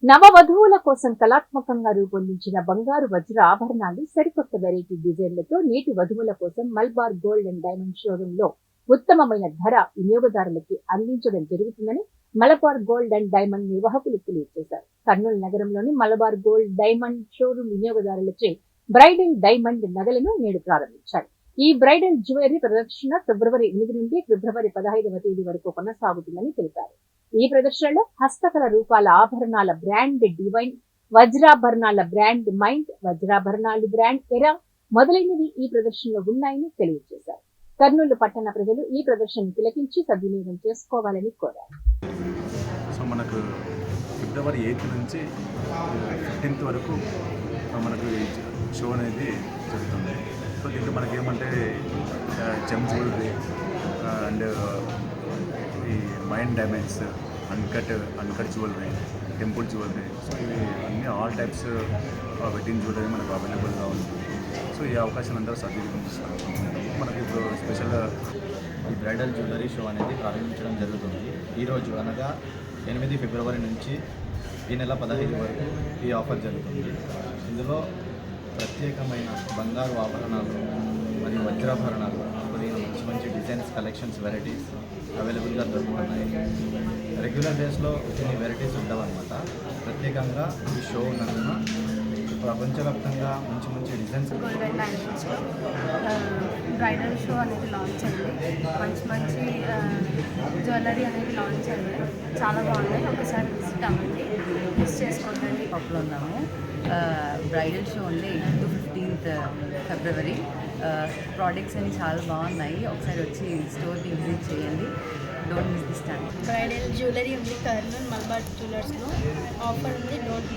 నవవధువుల కోసం కళాత్మకంగా రూపొందించిన బంగారు వజ్ర ఆభరణాలు సరికొత్త వెరైటీ డిజైన్లతో నేటి వధువుల కోసం Malabar gold and diamond showroom లో ఉత్తమమైన ధర వినియోగదారులకి అందించడం జరుగుతుందని మలబార్ గోల్డ్ అండ్ డైమండ్ నిర్వాహకులు తెలియజేశారు. కర్నూలు నగరంలోని మలబార్ గోల్డ్ డైమండ్ షోరూమ్ వినియోగదారులచే బ్రైడల్ డైమండ్ నగలను నేడు ప్రారంభించారు. ఈ బ్రైడల్ జ్యువెలరీ ప్రదర్శన ఫిబ్రవరి 8 నుండి ఫిబ్రవరి 15వ తేదీ వరకు కొనసాగుతుందని తెలిపారు. ఈ ప్రదర్శనలో హస్తకళ రూపాల ఆభరణాల బ్రాండ్ డివైన్, వజ్రాభరణాల బ్రాండ్ మైండ్, వజ్రాభరణాలు బ్రాండ్ ఎరా మొదలైనవి ఈ ప్రదర్శనలో ఉన్నాయని తెలియజేశారు. కర్నూలు పట్టణ ప్రజలు ఈ ప్రదర్శనను తిలకించి సద్వినియోగం చేసుకోవాలని కోరారు. సో మనకు ఫిబ్రవరి 8 నుంచి 15th వరకు మనకు షో అనేది జరుగుతుంది. సో దీంట్లో మనకి ఏమంటే జెమ్ జ్యువెలరీ అండ్ ఈ mind diamonds, uncut jewellery, temple jewellery, so ఇవి అన్ని ఆల్ టైప్స్ వెడ్డింగ్ జ్యువెలరీ మనకు అవైలబుల్గా ఉంటుంది. సో ఈ అవకాశాన్ని అందరూ సద్వినియోగిస్తారు. మనకి ఇప్పుడు స్పెషల్గా ఈ బ్రైడల్ జ్యువెలరీ షో అనేది ప్రారంభించడం జరుగుతుంది. ఈరోజు అనగా 8 ఫిబ్రవరి నుంచి ఈ నెల 15 వరకు ఈ ఆఫర్ జరుగుతుంది. ఇందులో ప్రత్యేకమైన బంగారు ఆభరణాలు మరియు వజ్రాభరణాలు మరియు మంచి మంచి డిజైన్స్, కలెక్షన్స్, వెరైటీస్ అవైలబుల్గా దొరుకుతున్నాయి. రెగ్యులర్ డేస్లో కొన్ని వెరైటీస్ ఉండవన్నమాట. ప్రత్యేకంగా ఈ షో ఉన్నందున ప్రపంచవ్యాప్తంగా మంచి మంచి డిజైన్స్ గోల్డ్ అండ్ డైమండ్స్లో బ్రైడల్ షో అనేది లాంచ్ అయింది. మంచి జ్యువెలరీ అనేది లాంచ్ అయింది. చాలా బాగున్నాయి. ఒకసారి విజిట్ అవ్వండి, మిస్ చేసుకోండి. పప్పులో ఉన్నాము. బ్రైడల్ షో ఉంది 8 to 15th ఫిబ్రవరి. ప్రోడక్ట్స్ అన్ని చాలా బాగున్నాయి. ఒకసారి వచ్చి స్టోర్ని విజిట్ చేయండి. Don't miss this time. Bridal jewellery ఉంది కర్నూలు మలబార్ జ్యువెలర్స్లో. ఆఫర్ ఉంది, డోంట్ మిస్.